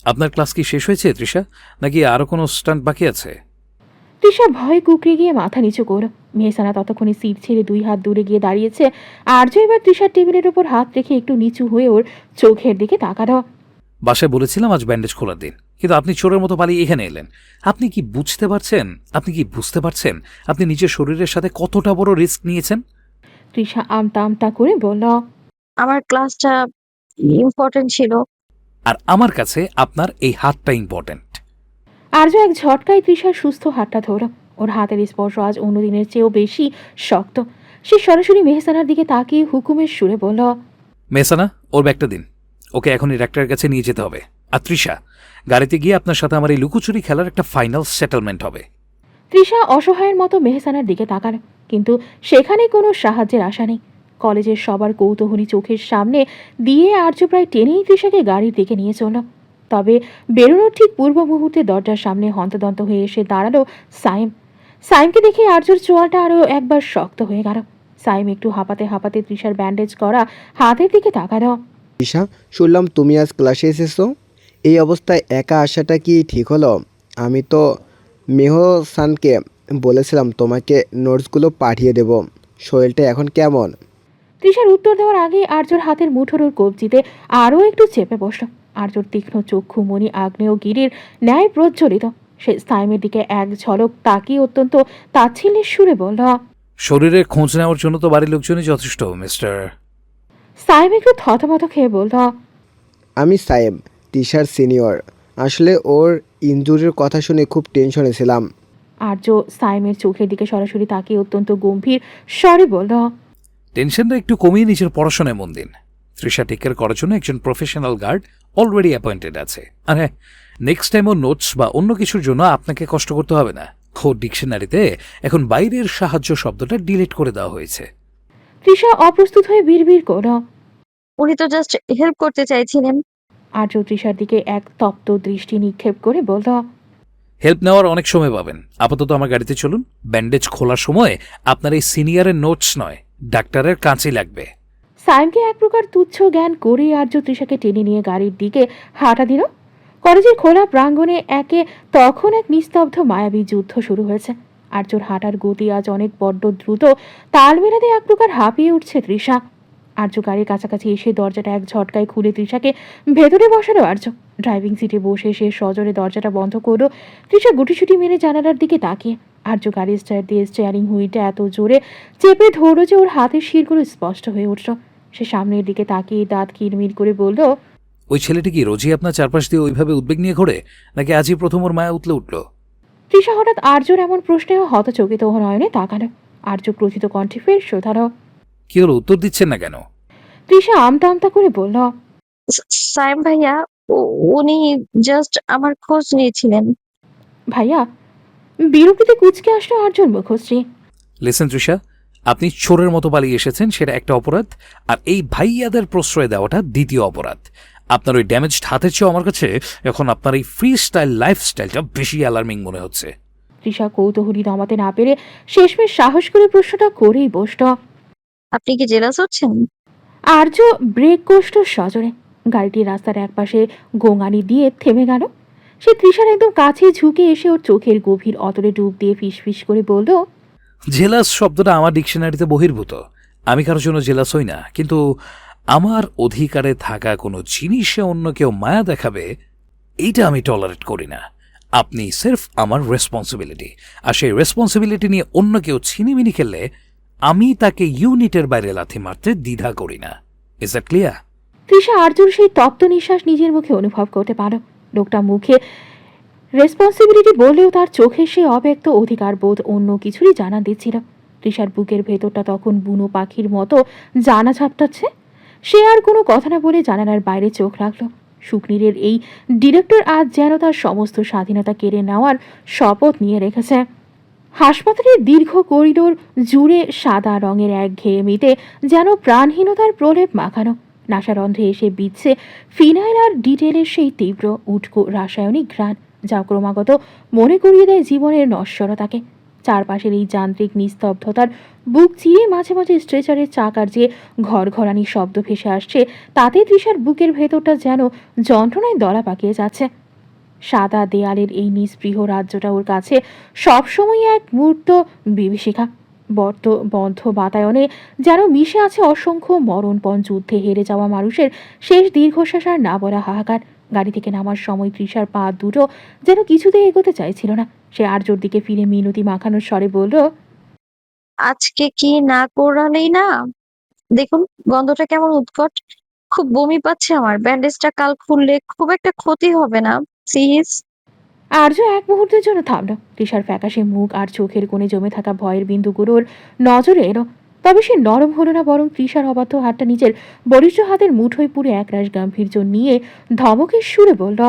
আপনার ক্লাস কি শেষ হয়েছে তৃষা, নাকি আরো কোনো স্টান্ট বাকি আছে? তৃষা ভয়ে কুকড়ে গিয়ে মাথা নিচু করল। মেহসানা ততক্ষণে সিট ছেড়ে 2 হাত দূরে গিয়ে দাঁড়িয়েছে। আর্য এবার তৃষার টেবিলের ওপর হাত রেখে একটু নিচু হয়ে ওর চোখের দিকে তাকালো। বাসায় বলেছিলাম আজ ব্যান্ডেজ খোলার দিন, কিন্তু আপনি চোরের মতো পালিয়ে এখানে এলেন। আপনি কি বুঝতে পারছেন? আপনি নিজের শরীরের সাথে কতটা বড় রিস্ক নিয়েছেন? তৃষা আমতা আমতা করে বলল, আমার ক্লাসটা ইম্পর্টেন্ট ছিল। আর আমার কাছে আপনার এই হাতটা ইম্পর্ট্যান্ট। আর্য এক ঝটকায় তৃষার সুস্থ হাতটা ধরল। ওর হাতের স্পর্শ আজ অন্যদিনের চেয়েও বেশি শক্ত। সে সরাসরি মেহসানার দিকে তাকিয়ে হুকুমের সুরে বলল, মেহসানা, ওর ব্যাগটা দিন। ওকে এখনই ডাক্তারের কাছে নিয়ে যেতে হবে। আর তৃষা, গাড়িতে গিয়ে আপনার সাথে আমার এই লুকোচুরি খেলার একটা ফাইনাল সেটেলমেন্ট হবে। তৃষা অসহায়ের মতো মেহসানার দিকে তাকাল, কিন্তু সেখানে কোনো সাহায্যের আশা নেই। কলেজের সবার কৌতূহলী চোখের সামনে দিয়ে আর্য প্রায় টেনেই তৃষাকে গাড়ির দিকে নিয়ে চলল। তবে বেরোনোর ঠিক পূর্ব মুহূর্তে দরজার সামনে হন্তদন্ত হয়ে এসে দাঁড়ালো সাইম। সাইমকে দেখে আর্যর চোয়ালটা আরও একবার শক্ত হয়ে গেল। সাইম একটু হাঁপাতে হাঁপাতে তৃষার ব্যান্ডেজ করা হাতের দিকে তাকালো। ঈশা, শুনলাম তুমি আজ ক্লাসে এসেছো। এই অবস্থায় একা আসাটা কি ঠিক হলো? আমি তো মেহসানকে বলেছিলাম তোমাকে নোটসগুলো পাঠিয়ে দেব। শরীরটা এখন কেমন? তৃষার উত্তর দেওয়ার আগে আর্যর হাতের মুঠোর ওর কবজিতে আরও একটু চেপে বসল। আর্যর তীক্ষ্ণ চক্ষু মণি আগ্নেয়গিরির ন্যায় প্রজ্বলিত। সে সাইমের দিকে এক ঝলক তাকিয়ে অত্যন্ত তাচ্ছিল্যের সুরে বলল, শরীরের খোঁজ নেওয়ার জন্য তো বাড়ির লোকজনই যথেষ্ট, মিস্টার। সাইম একটু থতমত খেয়ে বলল, আমি সায়েম, তিশার সিনিয়র। আসলে ওর ইনজুরির কথা শুনে খুব টেনশনে ছিলাম। আর্য সাইমের চোখের দিকে সরাসরি তাকিয়ে অত্যন্ত গম্ভীর স্বরে বলল, টেনশনটা একটু কমিয়ে নিজের পড়াশোনায় মন দিন। তৃষা টেক কেয়ার করার জন্য একজন প্রফেশনাল গার্ড অলরেডি অ্যাপয়েন্টেড আছে। আর হ্যাঁ, নেক্সট টাইম ও নোটস বা অন্য কিছুর জন্য আপনাকে কষ্ট করতে হবে না। ডিকশনারিতে এখন বাইরের সাহায্য শব্দটা ডিলিট করে দেওয়া হয়েছে। তৃষা অপ্রস্তুত হয়ে বিড়বিড় করল। উনি তো জাস্ট হেল্প করতে চাইছিলেন। আর্য তৃষার দিকে এক তপ্ত দৃষ্টি নিক্ষেপ করে বলল, হেল্প নেওয়ার অনেক সময় পাবেন, আপাতত আমার গাড়িতে চলুন। ব্যান্ডেজ খোলার সময় আপনার এই সিনিয়রের নোটস নয়, ডাক্তারের কাঁচি লাগবে। সাইমকে এক প্রকার তুচ্ছ জ্ঞান করে আর্য তৃষাকে টেনে নিয়ে গাড়ির দিকে হাঁটা দিল। কলেজের খোলা প্রাঙ্গণে তখন এক নিস্তব্ধ মায়াবী যুদ্ধ শুরু হয়েছে। আর্যর হাঁটার গতি আজ অনেক বড্ড দ্রুত। তাল মেলাতে এক প্রকার হাঁপিয়ে উঠছে তৃষা। আর্য গাড়ির কাছাকাছি এসে দরজাটা এক ঝটকায় খুলে তৃষাকে ভেতরে বসালো আর্য। ড্রাইভিং সিটে বসে সে সজোরে দরজাটা বন্ধ করলো। তৃষা গুটিসুটি মেরে জানালার দিকে তাকিয়ে। আর্য গাড়ির স্টার্ট দিয়ে স্টিয়ারিং হুইলটা এত জোরে চেপে ধরল যে ওর হাতের শিরগুলো স্পষ্ট হয়ে উঠল। সে সামনের দিকে তাকিয়ে দাঁত কিরমির করে বলল, ওই ছেলেটি কি রোজই আপনার চারপাশ দিয়ে ওইভাবে উদ্বেগ নিয়ে ঘোরে, নাকি আজই প্রথম ওর মায়া উঠল? তৃষা হঠাৎ আর্যর এমন প্রশ্নে হতচকিত নয়নে তাকালো। আর্য ক্রোধিত কণ্ঠে ফের শোধালো, কি হলো, উত্তর দিচ্ছেন না কেন? তৃষা আমতা আমতা করে বলল, সাইম ভাইয়া, উনি জাস্ট আমার খোঁজ নিয়েছিলেন। ভাইয়া? বিরক্তিতে কুঁচকে আসলো আর্যর মুখশ্রী। লিসেন তৃষা, আপনি চোরের মতো পালিয়ে এসেছেন, সেটা একটা অপরাধ। আর এই ভাইয়াদের প্রশ্রয় দেওয়াটা দ্বিতীয় অপরাধ। আপনার ওই ড্যামেজড হাতের চেয়েও আমার কাছে এখন আপনার এই ফ্রি স্টাইল লাইফস্টাইলটা বেশি অ্যালার্মিং মনে হচ্ছে। তৃষা কৌতূহলী দমাতে না পেরে শেষমেশ সাহস করে প্রশ্নটা করেই বসল। আপনি কি জেলাস হচ্ছেন? আর্য ব্রেক কষল সজোরে। গাড়িটি রাস্তার একপাশে গোঙানি দিয়ে থেমে গেল। সে তৃষার একদম কাছে ঝুঁকে এসে ওর চোখের গভীর অতলে ডুব দিয়ে ফিসফিস করে বলল, জেলাস শব্দটা আমার ডিকশনারিতে বহির্ভূত। আমি কারোর জন্য জেলাস হই না, কিন্তু আমার অধিকারে থাকা কোনো জিনিসে অন্য কেউ মায়া দেখাবে, এইটা আমি টলারেট করি না। আপনি সির্ফ আমার রেসপন্সিবিলিটি, আর সেই রেসপন্সিবিলিটি নিয়ে অন্য কেউ ছিনিমিনি খেললে আমি তাকে ইউনিটের বাইরে লাথি মারতে দ্বিধা করি না। Is that clear? তৃষা আর্যর সেই তপ্ত নিঃশ্বাস নিজের মুখে অনুভব করতে পারল। লোকটা মুখে রেসপন্সিবিলিটি বললেও তার চোখে সে অব্যক্ত অধিকার বোধ অন্য কিছুরই জানান দিচ্ছিল। তৃষার বুকের ভেতরটা তখন বুনো পাখির মতো জানা ঝাপটাচ্ছে। সে আর কোনো কথা না বলে জানালার বাইরে চোখ রাখল। শুকনীরের এই ডিরেক্টর আজ যেন তার সমস্ত স্বাধীনতা কেড়ে নেওয়ার শপথ নিয়ে রেখেছে। হাসপাতালের দীর্ঘ করিডোর জুড়ে সাদা রঙের একঘেয়েমিতে যেন প্রাণহীনতার প্রলেপ মাখানো। নাসারন্ধ্রে এসে বিচ্ছে ফিনাইল আর ডিটেলের সেই তীব্র উটকো রাসায়নিক ঘ্রাণ, যা ক্রমাগত মনে করিয়ে দেয় জীবনের নশ্বরতাকে। চারপাশের এই যান্ত্রিক নিস্তব্ধতার বুক চিরে মাঝে মাঝে স্ট্রেচারের চাকার যে ঘরঘরানি শব্দ ভেসে আসছে, তাতে তৃষার বুকের ভেতরটা যেন যন্ত্রণায় দলা পাকিয়ে যাচ্ছে। সাদা দেয়ালের এই নিস্পৃহ রাজ্যটা ওর কাছে সবসময় এক মুহূর্ত বিভীষিকা। বদ্ধ বাতায়নে যেন মিশে আছে অসংখ্য মরণপণ যুদ্ধে হেরে যাওয়া মানুষের শেষ দীর্ঘশ্বাস আর না বলা হাহাকার। গাড়ি থেকে নামার সময় তৃষার পা দুটো যেন কিছুতেই এগোতে চাইছিল না। সে আর্যর দিকে ফিরে মিনতি মাখানোর স্বরে বলল, আজকে কি না করালেই না? দেখুন গন্ধটা কেমন উৎকট, খুব বমি পাচ্ছে আমার। ব্যান্ডেজটা কাল খুললে খুব একটা ক্ষতি হবে না, প্লিজ। আর্য এক মুহূর্তের জন্য থামল। তৃষার ফ্যাকাশে মুখ আর চোখের কোণে জমে থাকা ভয়ের বিন্দুগুলোর নজরে এলো। তবে সে নরম হলো না, বরং তৃষার অবাধ্য হাতটা নিজের বলিষ্ঠ হাতের মুঠোয় পুরে একরাশ গাম্ভীর্য নিয়ে ধমকের সুরে বলল,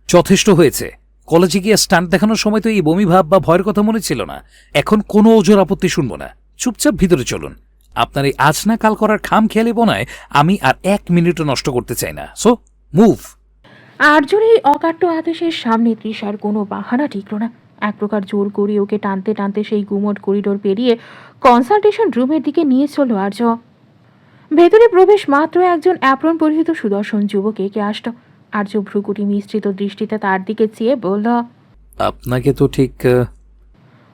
যথেষ্ট হয়েছে। কলেজে গিয়ে স্টান্ট দেখানোর সময় তো এই বমি ভাব বা ভয়ের কথা মনে ছিল না। এখন কোনো ওজোর আপত্তি শুনবো না। চুপচাপ ভিতরে চলুন। আপনার এই আজ না কাল করার খাম খেয়ালি বনায় আমি আর 1 মিনিটও নষ্ট করতে চাই না। So move. আর্যর এই অকাট্য আদেশের সামনে তৃষার কোনো বাহানা টিকল না। এক প্রকার জোর করে ওকে টানতে টানতে সেই গুমট করিডোর পেরিয়ে কনসালটেশন রুমের দিকে নিয়ে চলল আর্য। ভেতরে প্রবেশ মাত্র একজন অ্যাপ্রন পরিহিত সুদর্শন যুবক একে আসত। আর্য ভ্রুকুটি মিশ্রিত দৃষ্টিতে তার দিকে চেয়ে বলল, আপনাকে তো ঠিক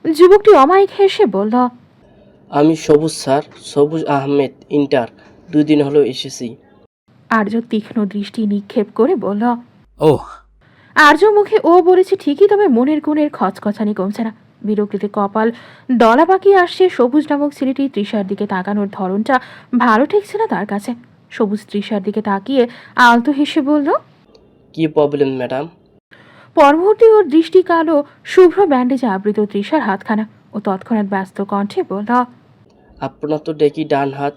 যুবকটি অমায়িক হেসে বলল, আমি সবুজ স্যার, সবুজ আহমেদ, ইন্টার। 2 দিন হলো এসেছি। আর্য তীক্ষ্ণ দৃষ্টি নিক্ষেপ করে বলল। ওহ, আর্য মুখে ও বলেছে ঠিকই, তবে মনের কোণের খচখচানি কমছে না। বিরক্তিতে কপাল দলা পাকিয়ে আসছে। সবুজ নামক ছেলেটি তৃষার দিকে তাকানোর ধরনটা ভালো ঠেকছে না তার কাছে। সবুজ তৃষার দিকে তাকিয়ে আলতো হেসে বলল, কি প্রবলেম ম্যাডাম? পরমুহূর্তে ওর দৃষ্টি কালো শুভ্র ব্যান্ডেজে আবৃত তৃষার হাতখানা। ও তৎক্ষণাৎ ব্যস্ত কণ্ঠে বলল, আপনার তো দেখি ডান হাত,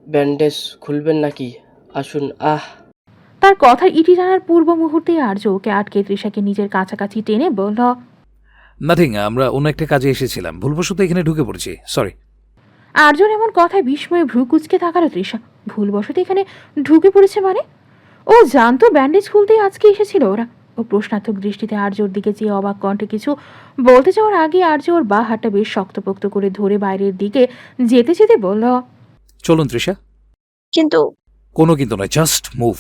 ব্যান্ডেজ খুলবেন নাকি? আসুন। তার কথার ইতি টানার পূর্ব মুহূর্তে আর্য ওকে আটকে তৃষাকে নিজের কাছাকাছি টেনে বলল, নাথিং। আমরা অন্য একটা কাজে এসেছিলাম, ভুলবশত এখানে ঢুকে পড়েছি, সরি। আর্যর এমন কথায় বিস্ময়ে ভ্রু কুচকে তাকালো তৃষা। ভুলবশত এখানে ঢুকে পড়েছে মানে? ও জানতো ব্যান্ডেজ খুলতেই আজকে এসেছিল ওরা। ও প্রশ্নার্থক দৃষ্টিতে আর্যর দিকে চেয়ে অবাক কণ্ঠে কিছু বলতে যাওয়ার আগে আর্য ওর বা হাতটা বেশ শক্তপোক্ত করে ধরে বাইরের দিকে যেতে যেতে বলল, চলুন তৃষা। কিন্তু কোনো কিন্তু নয়, জাস্ট মুভ।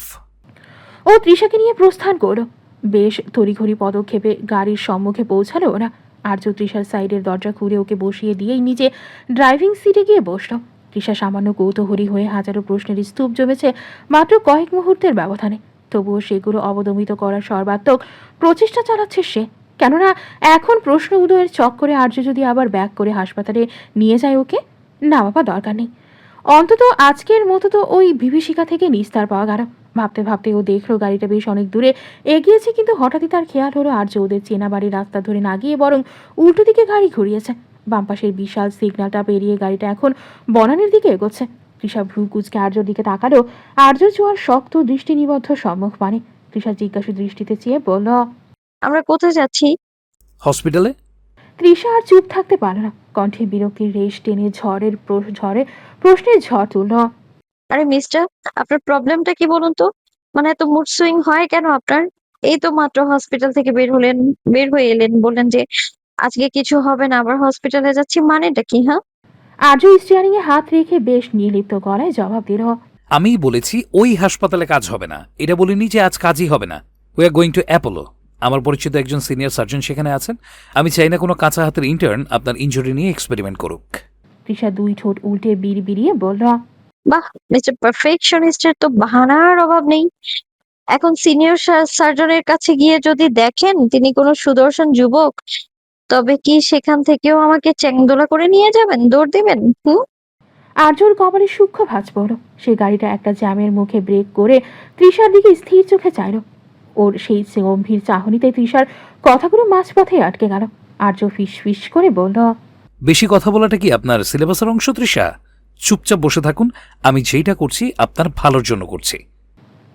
ও তৃষাকে নিয়ে প্রস্থান করলো। বেশ তড়িঘড়ি পদক্ষেপে গাড়ির সম্মুখে পৌঁছালো ওরা। আর্য তৃষার সাইডের দরজা খুলে ওকে বসিয়ে দিয়েই নিজে ড্রাইভিং সিটে গিয়ে বসল। তৃষা সামান্য কৌতূহলী হয়ে হাজারো প্রশ্নের স্তূপ জমেছে মাত্র কয়েক মুহূর্তের ব্যবধানে। তবুও সেগুলো অবদমিত করার সর্বাত্মক প্রচেষ্টা চালাচ্ছে সে। কেননা এখন প্রশ্ন উদয়ের চক্করে আর্য যদি আবার ব্যাক করে হাসপাতালে নিয়ে যায় ওকে, না বাবা দরকার নেই। অন্তত আজকের মতো তো ওই বিভীষিকা থেকে নিস্তার পাওয়া গেল। ভাবতে ভাবতে ও দেখলো গাড়িটা বেশ অনেক দূরে এগিয়েছে, কিন্তু হঠাৎই তার খেয়াল হলো আর্য ওদের চেনা বাড়ির রাস্তা ধরে না গিয়ে বরং উল্টো দিকে গাড়ি ঘুরিয়েছে। বাম পাশের বিশাল সিগন্যালটা পেরিয়ে গাড়িটা এখন বনানীর দিকে এগোচ্ছে। তৃষা ভ্রু কুচকে আর্যর দিকে তাকালো। আর্য চোয়ার শক্ত দৃষ্টি নিবদ্ধ সম্মুখ পানে। তৃষা জিজ্ঞাসু দৃষ্টিতে চেয়ে বলল, আমরা কোথায় যাচ্ছি? হসপিটালে। তৃষা আর চুপ থাকতে পারল না। কণ্ঠে বিরক্তির রেশ টেনে প্রশ্নের ঝড় তুলল। আরে মিস্টার, আপনার প্রবলেমটা কি বলুন তো? মানে এত মুড সুইং হয় কেন আপনার? এই তো মাত্র হসপিটাল থেকে বের হয়ে এলেন, বললেন যে আজকে কিছু হবে না, আবার হসপিটালে যাচ্ছি, মানেটা কি? হ্যাঁ, আর্য স্টিয়ারিং এ হাত রেখে বেশ নির্লিপ্ত গলায় জবাব দিল, আমি বলেছি ওই হাসপাতালে কাজ হবে না, এটা বলিনি যে আজ কাজই হবে না। We are going to Apollo. আমার পরিচিত একজন সিনিয়র সার্জন সেখানে আছেন। আমি চাই না কোনো কাঁচা হাতের ইন্টার্ন আপনার ইনজুরি নিয়ে এক্সপেরিমেন্ট করুক। তৃষা দুই ঠোঁট উল্টে বিড়বিড়িয়ে বলল, বাহ, মিস্টার পারফেকশনিস্টের তো বাহানার অভাব নেই। এখন সিনিয়র সার্জনের কাছে গিয়ে যদি দেখেন তিনি কোনো সুদর্শন যুবক, তবে কি সেখান থেকেও আমাকে চ্যাংদোলা করে নিয়ে যাবেন, দৌড় দিবেন? আর্যর কপালে সূক্ষ্ম ভাঁজ পড়ল। সে গাড়িটা একটা জ্যামের মুখে ব্রেক করে তৃষার দিকে স্থির চোখে চাইল। ওর সেই গম্ভীর চাহনিতে তৃষার কথাগুলো মাঝপথে আটকে গেল। আর্য ফিস ফিস করে বলল, বেশি কথা বলাটা কি আপনার সিলেবাসের অংশ তৃষা? চুপচাপ বসে থাকুন। আমি যেটা করছি আপনার ভালোর জন্য করছি।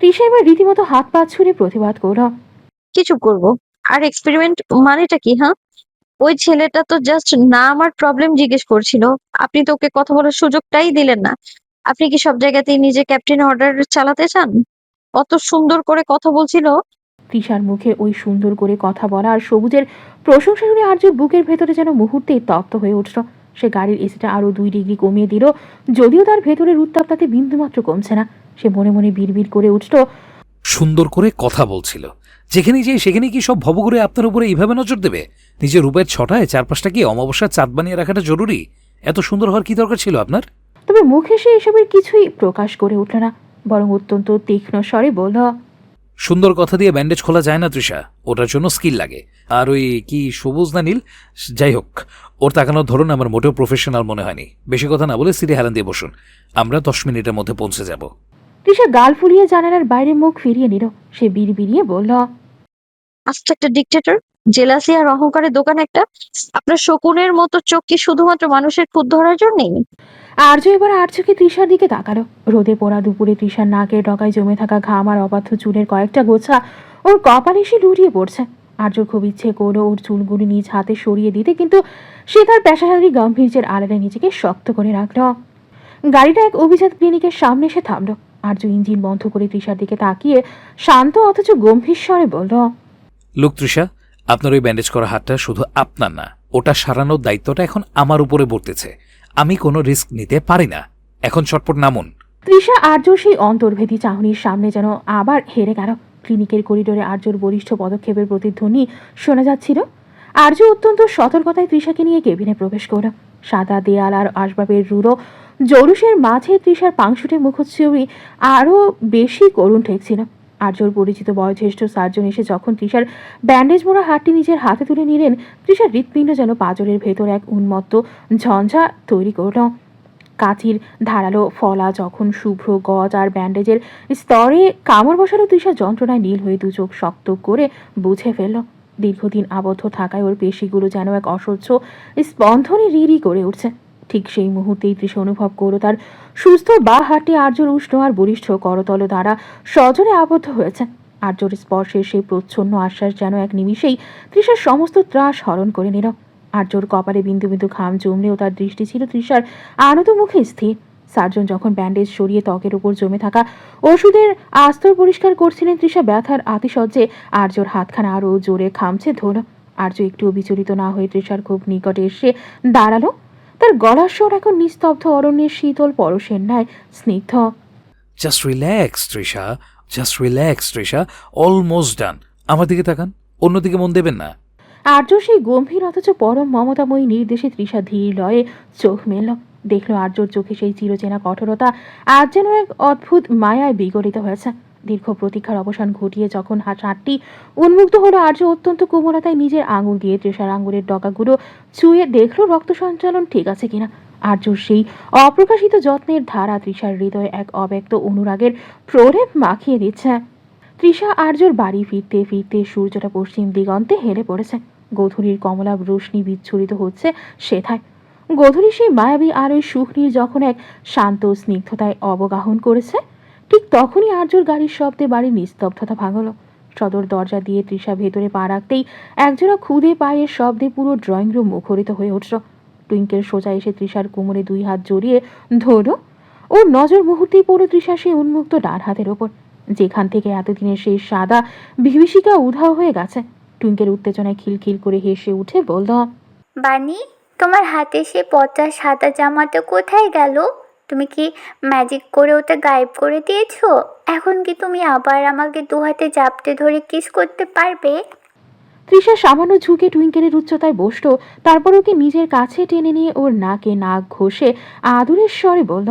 তৃষা এবার রীতিমতো হাত পা ছুড়ে প্রতিবাদ করল, কিছু করব। আর এক্সপেরিমেন্ট মানেটা কি? হ্যাঁ, ওই ছেলেটা তো জাস্ট না আমার প্রবলেম জিজ্ঞেস করছিল, আপনি তো ওকে কথা বলার সুযোগটাই দিলেন না। আপনি কি সব জায়গাতেই নিজে ক্যাপ্টেন অর্ডার চালাতে চান? অত সুন্দর করে কথা বলছিল। তৃষার মুখে ওই সুন্দর করে কথা বলা আর সবুজের প্রশংসা শুনে আর্যর বুকের ভেতরে যেন মুহূর্তেই তপ্ত হয়ে উঠল। সে গাড়ির এসিটা আরো 2 ডিগ্রি কমিয়ে দিল, যদিও তার ভেতরের উত্তাপ তাতে বিন্দুমাত্র কমছে না। সে মনে মনে বিড়বিড় করে উঠল, সুন্দর করে কথা বলছিল, যেখানে যে সেখানে কি সব ভবঘুরে আপনার উপরে এইভাবে নজর দেবে? নিজের রূপের ছটায় চারপাশটা কি অমাবস্যার চাঁদ বানিয়ে রাখাটা জরুরি? এত সুন্দর হওয়ার কি দরকার ছিল আপনার? তবে মুখে সে এসবের কিছুই প্রকাশ করে উঠল না, বরং অত্যন্ত তীক্ষ্ণ স্বরে বলল, সুন্দর কথা দিয়ে ব্যান্ডেজ খোলা যায় না তৃষা, ওটার জন্য স্কিল লাগে। আর ওই কি সবুজ না নীল, যাই হোক, ওর তাকানোর ধরুন আমার মোটেও প্রফেশনাল মনে হয়নি। বেশি কথা না বলে সিটে হেলান দিয়ে বসুন, আমরা 10 মিনিটের মধ্যে পৌঁছে যাব। তৃষা গাল ফুলিয়ে জানালার বাইরে মুখ ফিরিয়ে নিল। সে বিড়বিড়িয়ে বলল, আস্ত একটা ডিক্টেটর, জেলাসি আর অহংকারের দোকান একটা। আপনার শকুনের মতো চোখ কি শুধুমাত্র মানুষের খুদ ধরার জন্যই? আর্য এবার আর চোখে তৃষার দিকে তাকালো। রোদে পোড়া দুপুরে তৃষার নাকের ডগায় জমে থাকা ঘাম আর অবাধ্য চুলের কয়েকটা গোছা ওর কপালে এসে লুটিয়ে পড়ছে। আর্যর খুব ইচ্ছে করলো ওর চুলগুলি নিজ হাতে সরিয়ে দিতে, কিন্তু সে তার পেশাদারি গাম্ভীর্যের আড়ালে নিজেকে শক্ত করে রাখলো। গাড়িটা এক অভিজাত ক্লিনিকের সামনে এসে থামলো। আর্য ইঞ্জিন বন্ধ করে তৃষার দিকে তাকিয়ে শান্ত অথচ গম্ভীর স্বরে বলল, লোক তৃষা, আপনার ওই ব্যান্ডেজ করা হাতটা শুধু আপনার না, ওটা সারানোর দায়িত্বটা এখন আমার উপরে বর্তেছে। আমি কোনো রিস্ক নিতে পারি না, এখন চটপট নামুন। তৃষা আর্যর সেই অন্তর্ভেদী চাহনির সামনে যেন আবার হেরে গেল। ক্লিনিকের করিডোরে আর্যর বলিষ্ঠ পদক্ষেপের প্রতিধ্বনি শোনা যাচ্ছিল। আর্য অত্যন্ত সতর্কতায় তৃষাকে নিয়ে কেবিনে প্রবেশ করল। সাদা দেয়াল আর আসবাবের রুড়ো জৌলুসের মাঝে তৃষার পাংশুটে মুখচ্ছবি আরও বেশি করুণ ঠেকছিল। আর্যর পরিচিত বয়োজ্যেষ্ঠ সার্জন এসে যখন তৃষার ব্যান্ডেজ মোড়া হাতটি নিজের হাতে তুলে নিলেন, তৃষার হৃৎপিণ্ড যেন পাঁজরের ভেতর এক উন্মত্ত ঝঞ্ঝা তৈরি করল। কাঁচির ধারালো ফলা যখন শুভ্র গজ আর ব্যান্ডেজের স্তরে কামড় বসালো, তৃষা যন্ত্রণায় নীল হয়ে 2 চোখ শক্ত করে বুঝে ফেলল। দীর্ঘদিন আবদ্ধ থাকায় ওর পেশিগুলো যেন এক অসহ্য স্পন্দনে রিরি করে উঠছে। ঠিক সেই মুহূর্তেই তৃষা অনুভব করল তার সুস্থ বা হাতটি আর্যর উষ্ণ আর বলিষ্ঠ করতল দ্বারা সজোরে আবদ্ধ হয়েছে। আর্যর স্পর্শের সেই প্রচ্ছন্ন আশ্বাস যেন এক নিমিষেই তৃষার সমস্ত ত্রাস হরণ করে নিল। আর্যর কপালে বিন্দু বিন্দু ঘাম জমলেও তার দৃষ্টি ছিল তৃষার আনত মুখে স্থির। সার্জন যখন ব্যান্ডেজ সরিয়ে ত্বকের উপর জমে থাকা ওষুধের আস্তর পরিষ্কার করছিলেন, তৃষা ব্যথার আতিশয্যে আর্যর হাতখানা আরও জোরে খামছে ধরল। আর্য একটুও বিচলিত না হয়ে তৃষার খুব নিকটে এসে দাঁড়ালো। তার গলার স্বর এখন নিস্তব্ধ অরণ্যের শীতল পরশের ন্যায় স্নিগ্ধ। Just relax Trisha, just relax Trisha, almost done. আমার দিকে তাকান, অন্যদিকে মন দেবেন না। আর্য সেই গম্ভীর অথচ পরম মমতাময়ী নির্দেশে তৃষা ধীর লয়ে চোখ মেলল। দেখল আর্যর চোখে সেই চিরচেনা কঠোরতা আজ যেন এক অদ্ভুত মায়ায় বিগলিত হয়েছে। দীর্ঘ প্রতীক্ষার অবসান ঘটিয়ে যখন হাতটি উন্মুক্ত হলো, আর্য অত্যন্ত কোমলতায় নিজের আঙুল দিয়ে তৃষার আঙুলের ডগাগুলো ছুঁয়ে দেখল রক্ত সঞ্চালন ঠিক আছে কিনা। আর্যর সেই অপ্রকাশিত যত্নের ধারা তৃষার হৃদয়ে এক অব্যক্ত অনুরাগের প্রলেপ মাখিয়ে দিচ্ছে। তৃষা আর্যর বাড়ি ফিরতে ফিরতে সূর্যটা পশ্চিম দিগন্তে হেলে পড়েছে। গোধূলির কমলা রোশনি বিচ্ছুরিত হচ্ছে সেথায়। গোধূলির সেই মায়াবী আলোয় সুখনীর যখন এক শান্ত স্নিগ্ধতায় অবগাহন করেছে, ঠিক তখনই আর্যর গাড়ির শব্দে বাড়ির নিস্তব্ধতা ভাঙল। সদর দরজা দিয়ে তৃষা ভেতরে পা রাখতেই একজোড়া খুদে পায়ের শব্দে পুরো ড্রয়িং রুম মুখরিত হয়ে উঠল। টুইঙ্কেল সোজা এসে তৃষার কোমরে 2 হাত জড়িয়ে ধরল। ওর নজর মুহূর্তেই পড়ল তৃষা সেই উন্মুক্ত ডান হাতের ওপর, যেখান থেকে এতদিনের সেই সাদা বিভীষিকা উধাও হয়ে গেছে। টুইঙ্কেল উত্তেজনায় খিলখিল করে হেসে উঠে বলল, বানি, তোমার হাতে সে পচা সাদা জামাটা কোথায় গেল? তুমি কি ম্যাজিক করে ওটা গায়েব করে দিয়েছো? এখন কি তুমি আবার আমাকে 2 হাতে জাপটে ধরে কিস করতে পারবে? তৃষা সামান্য ঝুঁকে টুইঙ্কেলের উচ্চতায় বসল, তারপর ওকে নিজের কাছে টেনে নিয়ে ওর নাকে নাক ঘষে আদুরের স্বরে বলল,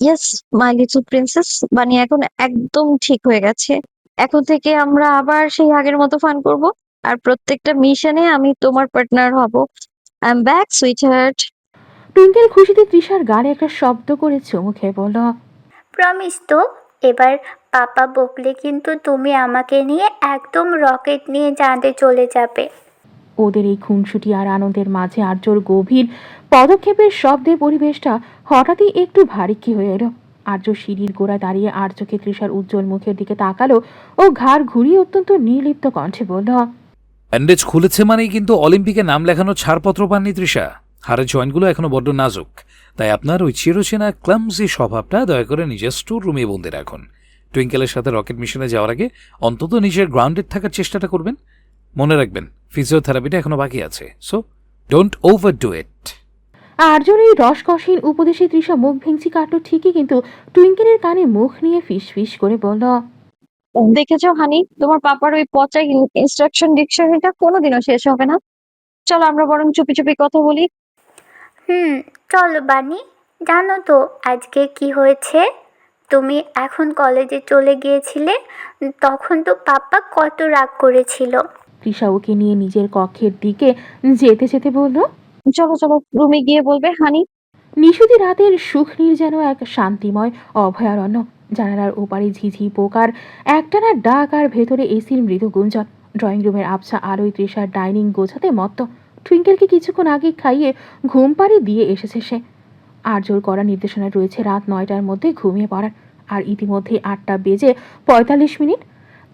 ইয়েস মাই লিটল প্রিন্সেস। বানি এখন একদম ঠিক হয়ে গেছে। এখন থেকে আমরা আবার সেই আগের মতো ফান করব, আর প্রত্যেকটা মিশনে আমি তোমার পার্টনার হব। I am back sweet heart. Twinkle খুশিতে তৃষার গালে একটা শব্দ করে চুমু খেয়ে বলল, প্রমিস তো? এবার পাপা বকলে কিন্তু তুমি আমাকে নিয়ে একদম রকেট নিয়ে চাঁদে চলে যাবে। ওদের এই খুনসুটি আর আনন্দের মাঝে আর্যর গভীর পদক্ষেপের শব্দে পরিবেশটা হঠাৎই একটু ভারিক্কি হয়ে এলো। আর্য সিঁড়ির গোড়ায় দাঁড়িয়ে আর চোখে তৃষার উজ্জ্বল মুখের দিকে তাকালো ও ঘাড় ঘুরিয়ে অত্যন্ত নির্লিপ্ত কণ্ঠে বলল, ব্যান্ডেজ খুলেছে মানেই কিন্তু অলিম্পিকে নাম লেখানোর ছাড়পত্র পাননি তৃষা। হাড়ের জয়েন্টগুলো এখনো বড্ড নাজুক, তাই আপনার ওই চিরচেনা ক্লামসি স্বভাবটা দয়া করে নিজের স্টোর রুমে বন্দি রাখুন। টুইঙ্কেলের সাথে রকেট মিশনে যাওয়ার আগে অন্তত নিজের গ্রাউন্ডেড থাকার চেষ্টাটা করবেন। মনে রাখবেন, ফিজিওথেরাপিটা এখনো বাকি আছে, সো ডোন্ট ওভারডু ইট। আর্যর এই রসকসীন উপদেশে তৃষা মুখ ভেঙচি কাটল ঠিকই, কিন্তু টুইঙ্কেলের কানে মুখ নিয়ে ফিস ফিস করে বলল, দেখেছো হানি, তোমার পাপার ওই পচা ইনস্ট্রাকশন ডিকশনারিটা কোনোদিনও শেষ হবে না। চলো আমরা বরং চুপি চুপি কথা বলি। চলো বানি। জানো তো আজকে কি হয়েছে? তুমি এখন কলেজে চলে গিয়েছিলে, তখন তো পাপা কত রাগ করেছিল। তৃষা ওকে নিয়ে নিজের কক্ষের দিকে যেতে যেতে বলল, চলো চলো রুমে গিয়ে বলবে হানি। নিশুতি রাতের সুখনীর যেন এক শান্তিময় অভয়ারণ্য। জানালার ওপারে ঝিঝি পোকার একটানা ডাক আর ভেতরে এসির মৃদু গুঞ্জন। ড্রয়িং রুমের আবছা আলোয় তৃষার ডাইনিং গোছাতে মত্ত। টুইঙ্কেলকে কিছুক্ষণ আগে খাইয়ে ঘুম পাড়ি দিয়ে এসেছে সে। আর্যর করা নির্দেশনা রয়েছে রাত 9টার মধ্যে ঘুমিয়ে পড়ার, আর ইতিমধ্যে 8টা বেজে 45 মিনিট।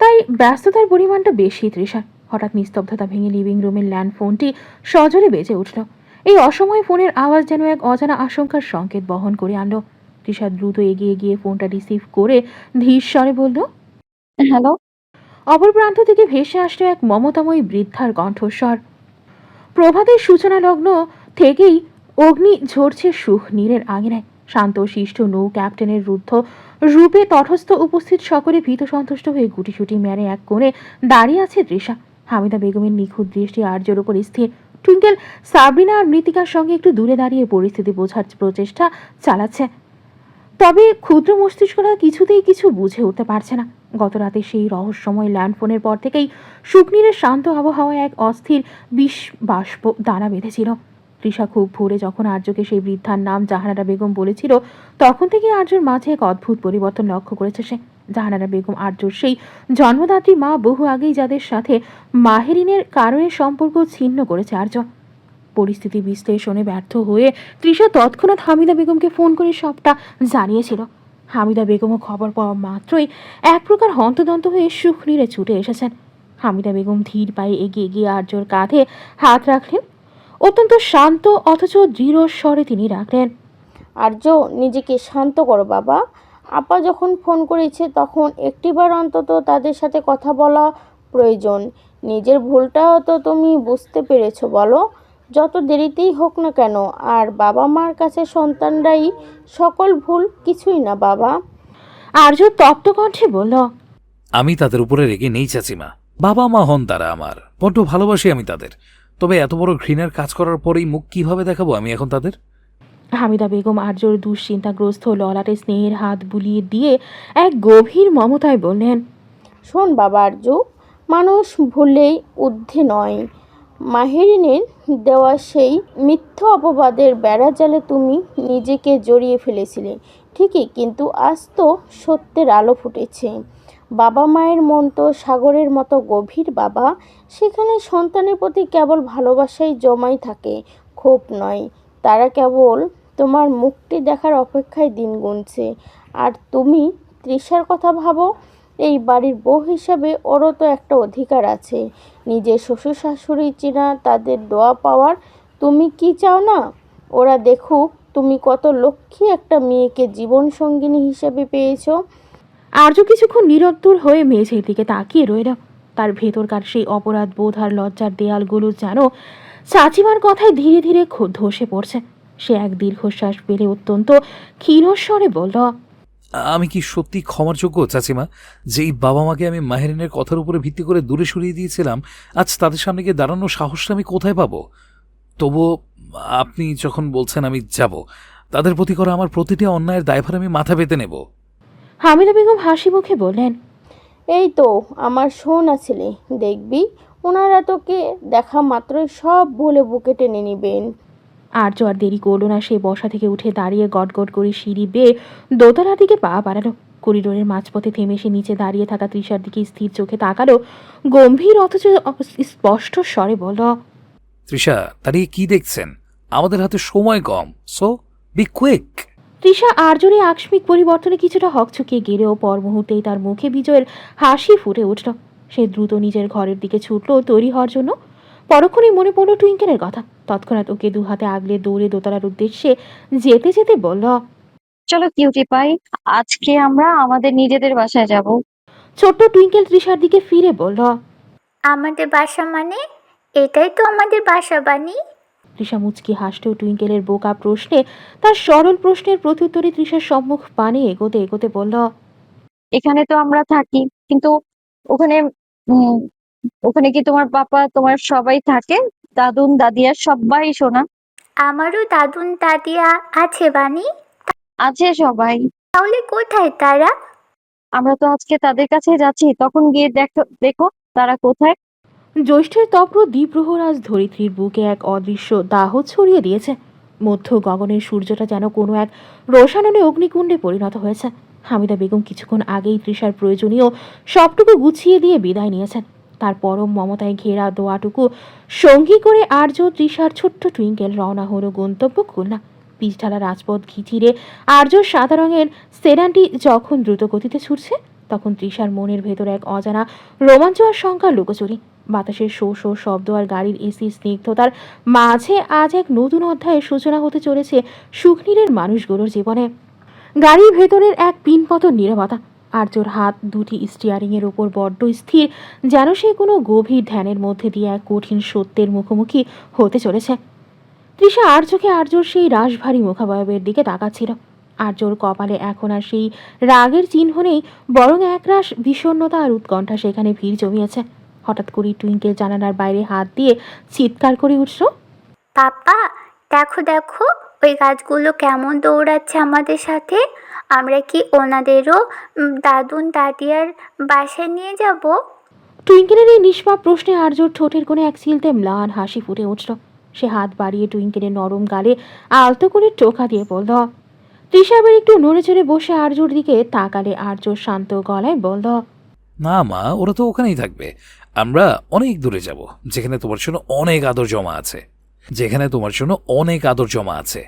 তাই ব্যস্ততার পরিমাণটা বেশি তৃষার। হঠাৎ নিস্তব্ধতা ভেঙে লিভিং রুমের ল্যান্ড ফোনটি সজোরে বেজে উঠল। এই অসময়ে ফোনের আওয়াজ যেন এক অজানা আশঙ্কার সংকেত বহন করে আনলো। তৃষা দ্রুত এগিয়ে গিয়ে ফোনটা রিসিভ করে ধীর স্বরে বলল, হ্যালো। অপর প্রান্ত থেকে ভেসে আসলো এক মমতাময়ী বৃদ্ধার কণ্ঠস্বর। প্রভাতের সূচনা লগ্ন থেকেই অগ্নি ঝরছে সুখনীরের আঙিনায়। শান্ত শিষ্ট নৌ ক্যাপ্টেনের রুদ্ধ রূপে তটস্থ উপস্থিত সকলে ভীত সন্তুষ্ট হয়ে গুটিসুটি মেরে এক কোণে দাঁড়িয়ে আছে তৃষা। হামিদা বেগমের নিখুঁত দৃষ্টি আর্যর উপর স্থির। টুইঙ্কেল সাবরিনা আর মৃতিকার সঙ্গে একটু দূরে দাঁড়িয়ে পরিস্থিতি বোঝার প্রচেষ্টা চালাচ্ছে, তবে ক্ষুদ্র মস্তিষ্করা কিছুতেই কিছু বুঝে উঠতে পারছে না। গত রাতে সেই রহস্যময় ল্যান্ডফোনের পর থেকেই সুখনীরের শান্ত আবহাওয়ায় এক অস্থির বিষ বাষ্প দানা বেঁধেছিল। তৃষা খুব ভোরে যখন আর্যকে সেই বৃদ্ধার নাম জাহানারা বেগম বলেছিল, তখন থেকে আর্যর মাঝে এক অদ্ভুত পরিবর্তন লক্ষ্য করেছে সে। জাহানারা বেগম আর্যর সেই জন্মদাত্রী মা, বহু আগেই যাদের সাথে মাহেরিনের কারণে সম্পর্ক ছিন্ন করেছে আর্য। পরিস্থিতি বিশ্লেষণে ব্যর্থ হয়ে তৃষা তৎক্ষণাৎ হামিদা বেগমকে ফোন করে সবটা জানিয়েছিল। হামিদা বেগমও খবর পাওয়া মাত্রই এক প্রকার হন্তদন্ত হয়ে সুখনীরে ছুটে এসেছেন। হামিদা বেগম ধীর পায়ে এগিয়ে গিয়ে আর্যর কাঁধে হাত রাখলেন। অত্যন্ত শান্ত অথচ দৃঢ় স্বরে তিনি রাখলেন, আর্য, নিজেকে শান্ত করো বাবা। আপা যখন ফোন করেছে তখন একটিবার অন্তত তাদের সাথে কথা বলা প্রয়োজন। নিজের ভুলটাও তো তুমি বুঝতে পেরেছো বলো, যত দেরিতেই হোক না কেন। আর বাবা মার কাছে সন্তানরাই সকল, ভুল কিছুই না বাবা। আর্য তপ্ত কণ্ঠে বলল, আমি তাদের উপরে রেগে নেই চাচিমা। বাবা মা হন তারা আমার, বড্ড ভালোবাসি আমি তাদের। তবে এত বড় ঘৃণার কাজ করার পরেই মুখ কিভাবে দেখাবো আমি এখন তাদের? হামিদা বেগম আর্যর দুশ্চিন্তাগ্রস্ত ললাটে স্নেহের হাত বুলিয়ে দিয়ে এক গভীর মমতায় বললেন, শোন বাবা আর্য, মানুষ ভুলেই ঊর্ধ্বে নয়। মাহেরিনের দেওয়া সেই মিথ্যা অপবাদের বেড়াজালে তুমি নিজেকে জড়িয়ে ফেলেছিলে ঠিকই, কিন্তু আজ তো সত্যের আলো ফুটেছে। বাবা মায়ের মন তো সাগরের মতো গভীর বাবা, সেখানে সন্তানের প্রতি কেবল ভালোবাসাই জমাই থাকে, ক্ষোভ নয়। তারা কেবল তোমার মুখটি দেখার অপেক্ষায় দিন গুনছে। আর তুমি তৃষার কথা ভাবো, এই বাড়ির বউ হিসাবে ওরও তো একটা অধিকার আছে, নিজের শ্বশুর শাশুড়ি চেনা, তাদের দোয়া পাওয়ার। তুমি কি চাও না ওরা দেখুক তুমি কত লক্ষ্মী একটা মেয়েকে জীবন সঙ্গিনী হিসেবে পেয়েছো? আর্য কিছুক্ষণ নিরুত্তর হয়ে মেঝের দিকে তাকিয়ে রইল। তার ভেতরকার সেই অপরাধ বোধ আর লজ্জার দেয়ালগুলো যেন চাচিমার কথায় ধীরে ধীরে ধসে পড়ছে। সে এক দীর্ঘশ্বাস পেলে অত্যন্ত ক্ষীণস্বরে বলল, আমি কি সত্যি ক্ষমার যোগ্য চাচিমা? যেই বাবা মাকে আমি মাহেরিনের কথার উপরে ভিত্তি করে দূরে সরিয়ে দিয়েছিলাম, আজ তাদের সামনে গিয়ে দাঁড়ানোর সাহসটা আমি কোথায় পাবো? তবুও আপনি যখন বলছেন আমি যাব, তাদের প্রতি করা আমার প্রতিটি অন্যায়ের দায়ভার আমি মাথা পেতে নেব। হামিদা বেগম হাসি মুখে বললেন, এই তো আমার সোনা ছেলে, দেখবি ওনারা তোকে দেখা মাত্রই সব ভুলে বুকে টেনে নেবেন। আর্য আর দেরি করলো না। সে বসা থেকে উঠে দাঁড়িয়ে গটগট করে সিঁড়ি বেয়ে দোতলার দিকে পা বাড়ালো। করিডোরের মাঝপথে থেমে সে নিচে দাঁড়িয়ে থাকা তৃষার দিকে স্থির চোখে তাকালো। গম্ভীর অথচ স্পষ্ট স্বরে বলল, তৃষা, দাঁড়িয়ে কি দেখছেন? আমাদের হাতে সময় কম, সো বি কুইক। তৃষা আর্যর এই আকস্মিক পরিবর্তনে কিছুটা হকচকিয়ে গেলেও পর মুহূর্তেই তার মুখে বিজয়ের হাসি ফুটে উঠল। সে দ্রুত নিজের ঘরের দিকে ছুটল তৈরি হওয়ার জন্য। পরক্ষণেই মনে পড়ল টুইঙ্কেলের কথা। তৎক্ষণাৎ ওকে দু হাতে আগলে দৌড়ে দোতলার উদ্দেশ্যে যেতে যেতে বলল, চলো কিউটি পাই, আজকে আমরা আমাদের নিজেদের বাসায় যাব। ছোট্ট টুইঙ্কেল তৃষার দিকে ফিরে বলল। আমাদের বাসা মানে? এটাই তো আমাদের বাসা, বানি। তৃষা মুচকি হাসতেও টুইঙ্কেলের বোকা প্রশ্নে, তার সরল প্রশ্নের প্রত্যুত্তরে তৃষার সম্মুখ পানে এগোতে এগোতে বলল। এখানে তো আমরা থাকি, কিন্তু ওখানে উম ওখানে কি তোমার পাপা তোমার সবাই থাকে? দাদুন দাদিয়া সবাই শোনা আমারও দাদুন দাদিয়া আছে, বানি। আছে সবাই। তাহলে কোথায় তারা? আমরা তো আজকে তাদের কাছে যাচ্ছি, তখন গিয়ে দেখো দেখো তারা কোথায়। জ্যৈষ্ঠের তপ্র দ্বীপ্রহর আজ ধরিত্রীর বুকে এক অদৃশ্য দাহ ছড়িয়ে দিয়েছে। মধ্য গগনের সূর্যটা যেন কোনো এক রোষানলে অগ্নিকুণ্ডে পরিণত হয়েছে। হামিদা বেগম কিছুক্ষণ আগেই তৃষার প্রয়োজনীয় সবটুকু গুছিয়ে দিয়ে বিদায় নিয়েছেন। তার পরম মমতায় ঘেরা দোয়াটুকু সঙ্গী করে আর্য তৃষার ছোট্ট টুইঙ্কেল রওনা হলো গন্তব্য খুলনা। পিচঢালা রাজপথ ঘিচিরে আর্য সাদা রঙের সেডানটি যখন দ্রুত গতিতে ছুটছে, তখন তৃষার মনের ভেতর এক অজানা রোমাঞ্চ আর শঙ্কার লুকোচুরি। বাতাসের শো শো শব্দ আর গাড়ির এসি স্নিগ্ধতার মাঝে আজ এক নতুন অধ্যায়ের সূচনা হতে চলেছে সুখনীরের মানুষগুলোর জীবনে। গাড়ির ভেতরের এক পিনপতন নীরবতা। আর্যর হাত দুটি স্টিয়ারিংয়ের ওপর বড্ড স্থির, যেন সে কোনো গভীর ধ্যানের মধ্যে দিয়ে এক কঠিন সত্যের মুখোমুখি হতে চলেছে। তৃষা আর্যকে আর্যর সেই রাশভারী মুখাবয়বের দিকে তাকাচ্ছিল। আর্যর কপালে এখন আর সেই রাগের চিহ্ন নেই, বরং একরাশ বিষণ্ণতা আর উৎকণ্ঠা সেখানে ভিড় জমিয়েছে। হঠাৎ করে টুইঙ্কেল জানালার বাইরে হাত দিয়ে চিৎকার করে উঠল। পাপা, দেখো দেখো, ওই গাছগুলো কেমন দৌড়াচ্ছে আমাদের সাথে। আমরা কি ওনাদেরও দাদুন দাদিয়ার বাসায় নিয়ে যাব? টুইঙ্কেলের এই নিষ্পাপ প্রশ্নে আর্যর ঠোঁটের কোণে এক চিলতে ম্লান হাসি ফুটে উঠল। সে হাত বাড়িয়ে টুইঙ্কেলের নরম গালে আলতো করে টোকা দিয়ে বলল। তৃষা এবার একটু নড়ে চড়ে বসে আর্যর দিকে তাকালে আর্য শান্ত গলায় বলল। না মা, ওরা তো ওখানেই থাকবে। আমরা অনেক দূরে যাব, যেখানে তোমার জন্য অনেক আদর জমা আছে, যেখানে তোমার জন্য অনেক আদর জমা আছে।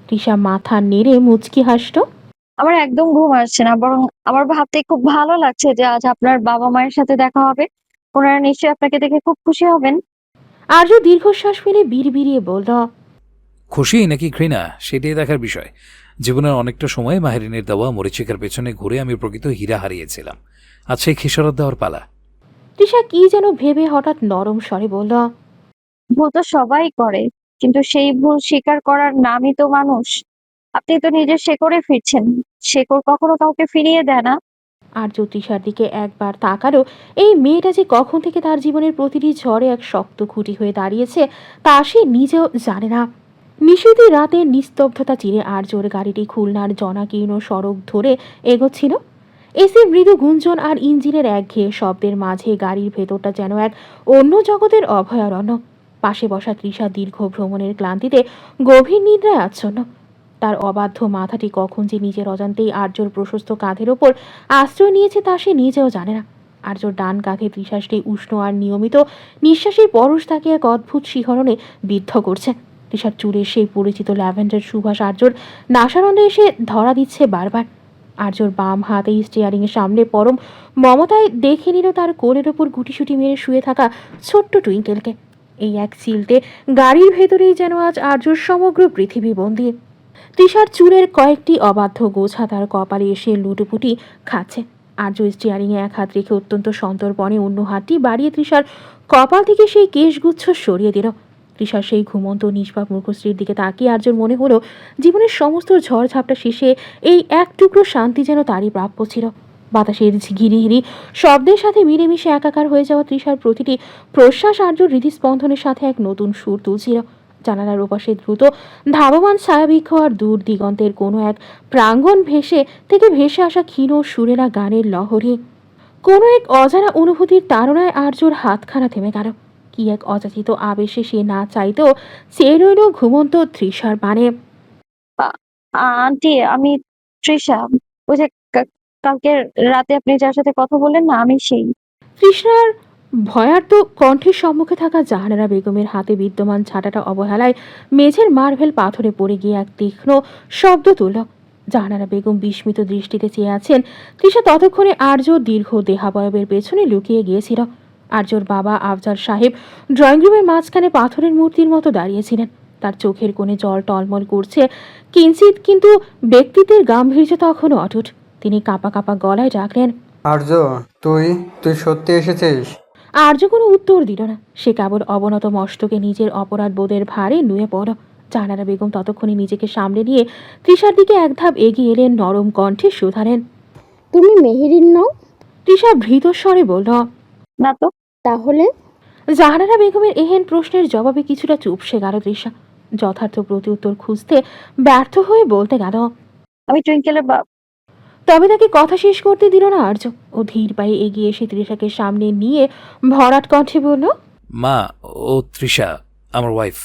তৃষা মাথা নেড়ে মুচকি হাসল। আমার একদম ঘুম আসছে না, বরং আমার ভাবতে খুব ভালো লাগছে যে আজ আপনার বাবা মায়ের সাথে দেখা হবে। ওনারা নিশ্চয়ই আপনাকে দেখে খুব খুশি হবেন। আর্য দীর্ঘশ্বাস ফেলে বিড়বিড়িয়ে বলল। খুশি নাকি ঘৃণা সেটাই দেখার বিষয়। জীবনের অনেকটা সময় মাহেরিনের দেওয়া মরিচিকার পেছনে ঘুরে আমি প্রকৃত হীরা হারিয়েছিলাম। আজ সেই খেসারত দেওয়ার পালা। তৃষা কি যেন ভেবে হঠাৎ নরম স্বরে বলল। ভুল তো সবাই করে, কিন্তু সেই ভুল স্বীকার করার নামই তো মানুষ। আপনি তো নিজের শেকড়ে ফিরছেন, শেকড় কখনো কাউকে ফিরিয়ে দেয় না। আর্য তৃষার দিকে একবার তাকালো। এই মেয়েটা যে কখন থেকে তার জীবনের প্রতিটি ঝড়ে এক শক্ত খুঁটি হয়ে দাঁড়িয়েছে তা সে নিজেও জানে না। নিশীথী রাতের নিস্তব্ধতা চিরে আর্যর গাড়িটি খুলনার জনাকীর্ণ সড়ক ধরে এগোচ্ছিল। এসি মৃদু গুঞ্জন আর ইঞ্জিনের একঘেয়ে শব্দের মাঝে গাড়ির ভেতরটা যেন এক অন্য জগতের অভয়ারণ্য। পাশে বসা তৃষা দীর্ঘ ভ্রমণের ক্লান্তিতে গভীর নিদ্রায় আচ্ছন্ন। তার অবাধ্য মাথাটি কখন যে নিজের অজান্তেই আর্যর প্রশস্ত কাঁধের ওপর আশ্রয় নিয়েছে তা সে নিজেও জানে না। আর্যর ডান কাঁধে তৃষার সেই উষ্ণ আর নিয়মিত নিঃশ্বাসের পরশ তাকে এক অদ্ভুত শিহরণে বিদ্ধ করছে। তৃষার চুলের সেই পরিচিত ল্যাভেন্ডার সুবাস আর্যর নাসারন্ধে এসে ধরা দিচ্ছে বারবার। আর্যর বাম হাতে স্টিয়ারিংয়ের সামনে পরম মমতায় দেখে নিল তার কোলের ওপর গুটিসুটি মেরে শুয়ে থাকা ছোট্ট টুইঙ্কেলকে। এই এক চিলতে গাড়ির ভেতরেই যেন আজ আর্যর সমগ্র পৃথিবী বন্দী। তৃষার চুলের কয়েকটি অবাধ্য গোছা তার কপালে এসে লুটোপুটি খাচ্ছে। আর্য স্টিয়ারিংয়ে এক হাত রেখে অত্যন্ত সন্তর্পণে অন্য হাতটি বাড়িয়ে তৃষার কপাল থেকে সেই কেশগুচ্ছ সরিয়ে দিল। তৃষার সেই ঘুমন্ত নিষ্পাপ মুখশ্রীর দিকে তাকিয়ে আর্যর মনে হলো জীবনের সমস্ত ঝড়ঝাপটা শেষে এই এক টুকরো শান্তি যেন তারই প্রাপ্য ছিল। বাতাসের ঘিরিহিরি শব্দের সাথে মিলেমিশে একাকার হয়ে যাওয়া তৃষার প্রতিটি প্রশ্বাস আর্যর হৃদস্পন্দনের সাথে এক নতুন সুর তুলছিল। জানালার ওপাশে দ্রুত ধাবমান ছায়াবৃক্ষ আর দূর দিগন্তের কোনো এক প্রাঙ্গণ থেকে ভেসে আসা ক্ষীণ সুরেলা গানের লহরী। কোনো এক অজানা অনুভূতির তাড়নায় আর্যর হাতখানা থেমে গেল। কি এক অযাচিত আবেশে সে না চাইতেও চেয়ে রইল ঘুমন্ত তৃষার পানে। আন্টি, আমি তৃষা। ওই যে কালকে রাতে আপনি যার সাথে কথা বললেন না, আমি সেই। তৃষ্ণার ভয়ার্ত কণ্ঠের সম্মুখে থাকা জাহানারা বেগমের হাতে বিদ্যমান ছাটাটা অবহেলায় মেঝের মার্ভেল পাথরে পড়ে গিয়ে এক তীক্ষ্ণ শব্দ তুলল। জাহানারা বেগম বিস্মিত দৃষ্টিতে চেয়ে আছেন। তৃষা ততক্ষণে আর্য দীর্ঘ দেহাবয়বের পেছনে লুকিয়ে গিয়েছিল। আর্যর বাবা আফজাল সাহেব ড্রয়িং রুমের মাঝখানে পাথরের মূর্তির মতো দাঁড়িয়েছিলেন। তার চোখের কোণে জল টলমল করছে কিঞ্চিত, কিন্তু ব্যক্তিত্বের গাম্ভীর্য তখনও অটুট। তিনি কাঁপা কাঁপা গলায় ডাকলেন, আর্য, তুই তুই সত্যি এসেছিস? আর্য কোনো উত্তর দিল না। সে কেবল অবনত মস্তকে নিজের অপরাধ বোধের ভারে নুয়ে পড়ল। জাহানারা বেগম ততক্ষণে নিজেকে সামলে নিয়ে তৃষার দিকে এক ধাপ এগিয়ে এলেন, নরম কণ্ঠে শুধালেন, তুমি মেহেরিন নও? তৃষা ভীতস্বরে বলল, না তো। তাহলে? জাহানারা বেগমের এহেন প্রশ্নের জবাবে কিছুটা চুপসে গেল তৃষা। যথার্থ প্রতিউত্তর খুঁজতে ব্যর্থ হয়ে বলতে গেল, আমি টুইঙ্কেলের তবে তাকে কথা শেষ করতে দিল না আর্য। ও ধীর পায়ে এগিয়ে এসে তৃষাকে সামনে নিয়ে ভরাট কণ্ঠে বলল, মা, ও তৃষা, আমার ওয়াইফ।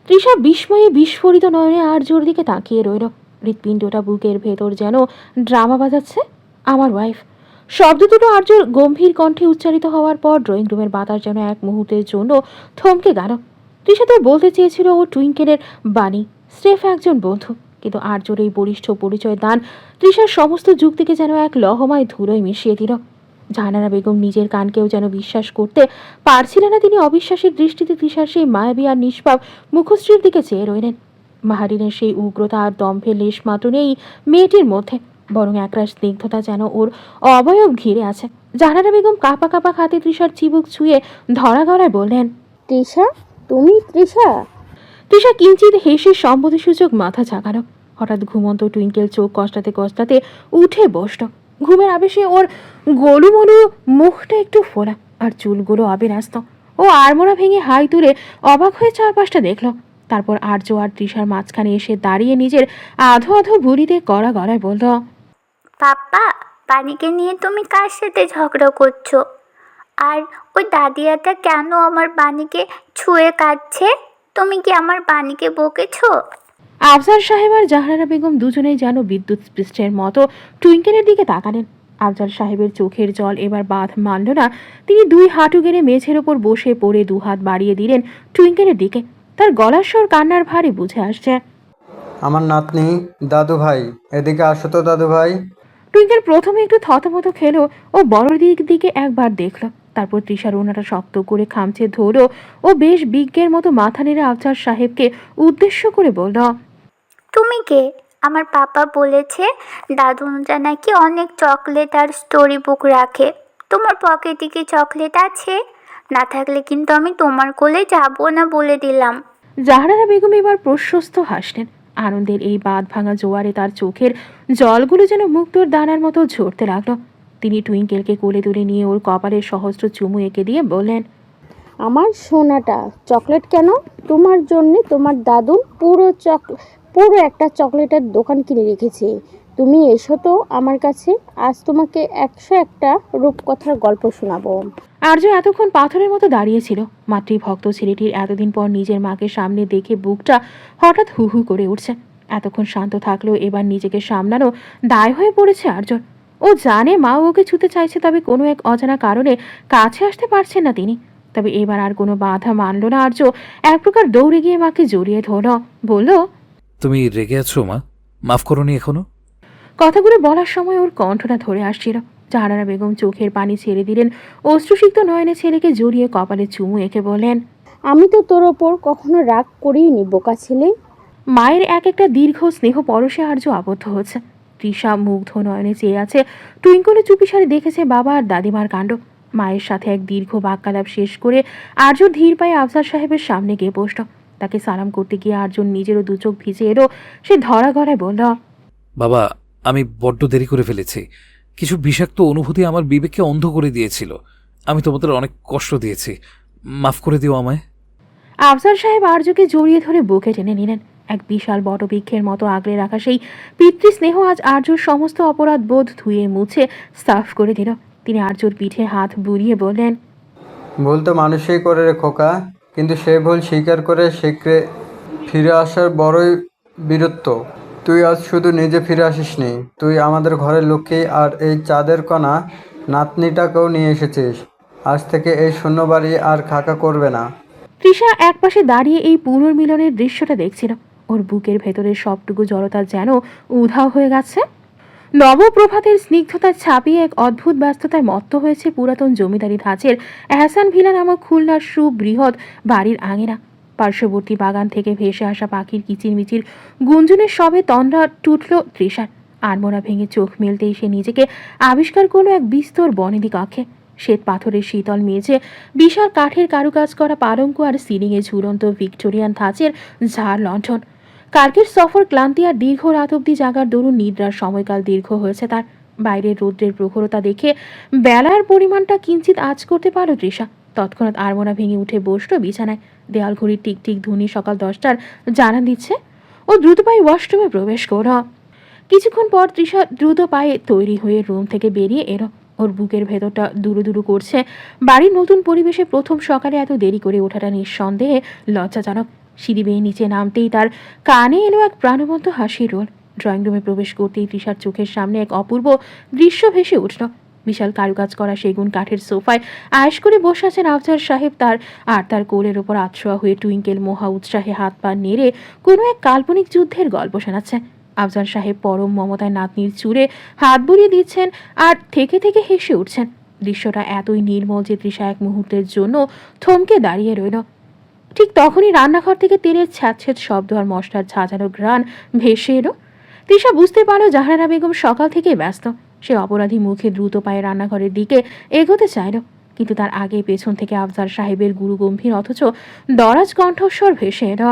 তৃষা বিস্ময়ে বিস্ফোরিত নয়নে আর্যর দিকে তাকিয়ে রইল। হৃৎপিণ্ডটা বুকের ভেতর যেন ড্রামা বাজাচ্ছে। আমার ওয়াইফ শব্দ দুটো আর্যর গম্ভীর কণ্ঠে উচ্চারিত হওয়ার পর ড্রয়িং রুমের বাতাস যেন এক মুহূর্তের জন্য থমকে গেল। তৃষা তো বলতে চেয়েছিল ও টুইঙ্কেলের বাণী, স্রেফ একজন বন্ধু, কিন্তু আর্যর এই বলিষ্ঠ পরিচয় দান তৃষার সমস্ত যুক্তিকে যেন এক লহমায় ধুলোয় মিশিয়ে দিল। জাহানারা বেগম নিজের কানকেও যেন বিশ্বাস করতে পারছিলেন না। তিনি অবিশ্বাসের দৃষ্টিতে তৃষার সেই মায়াবী আর নিষ্পাপ মুখশ্রীর দিকে চেয়ে রইলেন। মাহারিনের সেই উগ্রতা আর দম্ভের লেশ মাত্র নেই মেয়েটির মধ্যে, বরং একরাশ স্নিগ্ধতা যেন ওর অবয়ব ঘিরে আছে। জাহানারা বেগম কাঁপা কাঁপা হাতে তৃষার চিবুক ছুঁয়ে ধরা গলায় বললেন, তৃষা, তুমি তৃষা? তৃষা কিঞ্চিত হেসে সম্মতিসূচক মাথা ঝাঁকালো। হঠাৎ ঘুমন্ত টুইঙ্কেল চোখ কষ্টাতে কষ্টাতে উঠে বসল। ঘুমের আবেশে ওর গোলুমলু মুখটা একটু ফোলা আর চুলগুলো অবিন্যস্ত। ও আড়মোড়া ভেঙে হাই তুলে অবাক হয়ে চারপাশটা দেখল। তারপর আর্য আর তৃষার মাঝখানে এসে দাঁড়িয়ে নিজের আধো আধো ভুড়িতে কড়া গলায় বলল, পাপ্পা, পানিকে নিয়ে তুমি কার সাথে ঝগড়া করছো? আর ওই দাদিয়াটা কেন আমার বাণীকে ছুঁয়ে কাটছে? তুমি কি আমার বাণীকে বকেছো? আফজাল সাহেব আর জাহানারা বেগম দুজনেই যেন বিদ্যুৎ স্পৃষ্টের মতো টুইঙ্কেলের দিকে তাকালেন। আফজাল সাহেবের চোখের জল এবার বাঁধ মানল না। তিনি দুই হাঁটু গেড়ে মেঝের ওপর বসে পড়ে দুহাত বাড়িয়ে দিলেন টুইঙ্কেলের দিকে। তার গলার স্বর কান্নার ভারে বুঝে আসছে। আমার নাতনি, দাদু ভাই, এদিকে আসো তো দাদু ভাই। টুইঙ্কেল প্রথমে একটু থতমত খেলো ও বড় দিকে একবার দেখল। তারপর তৃষার ওনাটা শক্ত করে খামচে ধরো ও বেশ বিজ্ঞের মতো মাথা নেড়ে আফজাল সাহেবকে উদ্দেশ্য করে বলল, তুমি কে? আমার পাপা বলেছে দাদুটা নাকি অনেক চকলেট আর স্টোরি বুক রাখে। তোমার পকেটে কি চকলেট আছে? না থাকলে কিন্তু আমি তোমার কোলে যাবো না বলে দিলাম। জাহানারা বেগম এবার প্রশস্ত হাসলেন। আনন্দের এই বাঁধ ভাঙা জোয়ারে তার চোখের জলগুলো যেন মুক্তোর দানার মতো ঝরতে লাগলো। তিনি টুইঙ্কেলকে কোলে তুলে নিয়ে ওর কপালে সহস্র চুমু এঁকে দিয়ে বললেন, আমার সোনাটা, চকলেট কেন? তোমার জন্য তোমার দাদু পুরো একটা চকলেটের দোকান কিনে রেখেছে। তুমি এসো তো আমার কাছে, আজ তোমাকে 101টা রূপকথার গল্প শোনাবো। আর্য এতক্ষণ পাথরের মতো দাঁড়িয়েছিল। মাতৃভক্ত ছেলেটির এতদিন পর নিজের মাকে সামনে দেখে বুকটা হঠাৎ হু হু করে উঠছে। এতক্ষণ শান্ত থাকলেও এবার নিজেকে সামলানো দায় হয়ে পড়েছে আর্যর। ও জানে মা ওকে ছুতে চাইছে, তবে কোনো এক অজানা কারণে কাছে আসতে পারছেন না তিনি। তবে এবার আর কোনো বাধা মানল না আর্য। এক প্রকার দৌড়ে গিয়ে মাকে জড়িয়ে ধরল, বলল, তুমি রেগে আছো মা? মাফ করোনি এখনো? কথাগুলো বলার সময় ওর কণ্ঠটা ধরে আসছিল। জাহানারা বেগম চোখের পানি ছেড়ে দিলেন। অশ্রুসিক্ত নয়নে ছেলেকে জড়িয়ে কপালে চুমু এঁকে বলেন, আমি তো তোর ওপর কখনো রাগ করিনি বোকা ছেলে। মায়ের এক একটা দীর্ঘ স্নেহ পরশে আর্য আবদ্ধ হচ্ছে। তৃষা মুগ্ধ নয়নে চেয়ে আছে। টুইঙ্কলে চুপিসারে দেখেছে বাবা আর দাদিমার কাণ্ড। মায়ের সাথে এক দীর্ঘ বাক্যালাপ শেষ করে আর্য ধীর পায়ে আফজাল সাহেবের সামনে গিয়ে বসল। তাকে সালাম করতে গিয়ে আর্জুন নিজেরও দু চোখ ভিজে এলো। সে ধরা গলায় বলল, বাবা, আমি বড্ড দেরি করে ফেলেছি। কিছু বিষাক্ত অনুভূতি আমার বিবেককে অন্ধ করে দিয়েছিল। আমি তোমাদের অনেক কষ্ট দিয়েছি, মাফ করে দিও আমায়। আফজাল সাহেব আর্যকে জড়িয়ে ধরে বুকে টেনে নিলেন। এক বিশাল বটবৃক্ষের মতো আগলে রাখা সেই পিতৃস্নেহ আজ আর্যর সমস্ত অপরাধ বোধ ধুয়ে মুছে সাফ করে দিল। তিনি আর্যর পিঠে হাত বুলিয়ে বললেন, ভুল তো মানুষই করে রে খোকা, কিন্তু সে ভুল স্বীকার করে ফিরে আসার বড়ই বীরত্ব। তুই আজ শুধু নিজে ফিরে আসিসনি, তুই আমাদের ঘরের লক্ষ্মী আর এই চাঁদের কণা নাতনিটাকেও নিয়ে এসেছিস। আজ থেকে এই শূন্য বাড়ি আর খাকা করবে না। তৃষা একপাশে দাঁড়িয়ে এই পুনর্মিলনের দৃশ্যটা দেখছিল। ওর বুকের ভেতরের সবটুকু জড়তা যেন উধাও হয়ে গেছে। নবপ্রভাতের স্নিগ্ধতার ছাপিয়ে এক অদ্ভুত ব্যস্ততায় মত্ত হয়েছে পুরাতন জমিদারি ধাঁচের এহসান ভিলা নামক খুলনার সুবৃহৎ বাড়ির আঙিনা। পার্শ্ববর্তী বাগান থেকে ভেসে আসা পাখির কিচিরমিচির গুঞ্জনের সবে তন্দ্রা টুটল তৃষার। আড়মোড়া ভেঙে চোখ মেলতেই সে নিজেকে আবিষ্কার করলো এক বিস্তর বনেদি কক্ষে। শ্বেত পাথরের শীতল মেঝে, বিশাল কাঠের কারুকাজ করা পালঙ্ক আর সিলিংয়ে ঝুলন্ত ভিক্টোরিয়ান ধাঁচের ঝাড় লণ্ঠন। কার্গের সফর, ক্লান্তি আর দীর্ঘ রাত অব্দি জাগার দরুন নিদ্রার সময়কাল দীর্ঘ হয়েছে তার। বাইরের রৌদ্রের প্রখরতা দেখে বেলার পরিমাণটা কিঞ্চিত আঁচ করতে পারল তৃষা। তৎক্ষণাৎ আড়মোড়া ভেঙে উঠে বসল বিছানায়। দেয়াল ঘড়ির টিকটিক ধ্বনি সকাল 10টার জানান দিচ্ছে। ও দ্রুত পায়ে ওয়াশরুমে প্রবেশ করল। কিছুক্ষণ পর তৃষা দ্রুত পায়ে তৈরি হয়ে রুম থেকে বেরিয়ে এলো। ওর বুকের ভেতরটা দুরু দুরু করছে। বাড়ির নতুন পরিবেশে প্রথম সকালে এত দেরি করে ওঠাটা নিঃসন্দেহে লজ্জাজনক। সিঁড়ি বেয়ে নিচে নামতেই তার কানে এলো এক প্রাণবন্ত হাসির রোল। ড্রয়িং রুমে প্রবেশ করতেই তৃষার চোখের সামনে এক অপূর্ব দৃশ্য ভেসে উঠল। বিশাল কারুকাজ করা সেগুন কাঠের সোফায় আয়েশ করে বসে আছেন আফজাল সাহেব, তার কোলের ওপর আতশোয়া হয়ে টুইঙ্কেল মহা উৎসাহে হাত পা নেড়ে কোনো এক কাল্পনিক যুদ্ধের গল্প শোনাচ্ছে। আফজাল সাহেব পরম মমতায় নাতনির চুড়ে হাত বুলিয়ে দিচ্ছেন আর থেকে থেকে হেসে উঠছেন। দৃশ্যটা এতই নির্মল যে তৃষা এক মুহূর্তের জন্য থমকে দাঁড়িয়ে রইল। ঠিক তখনই রান্নাঘর থেকে তেলের ছ্যাঁতছ্যাঁত শব্দ আর মশলার ঝাঁঝালো ঘ্রাণ ভেসে এলো। তৃষা বুঝতে পারল জাহানারা বেগম সকাল থেকেই ব্যস্ত। সে অপরাধী মুখে দ্রুত পায়ে রান্নাঘরের দিকে এগোতে চাইল, কিন্তু তার আগে পেছন থেকে আফজাল সাহেবের গুরুগম্ভীর অথচ দরাজ কণ্ঠস্বর ভেসে এলো।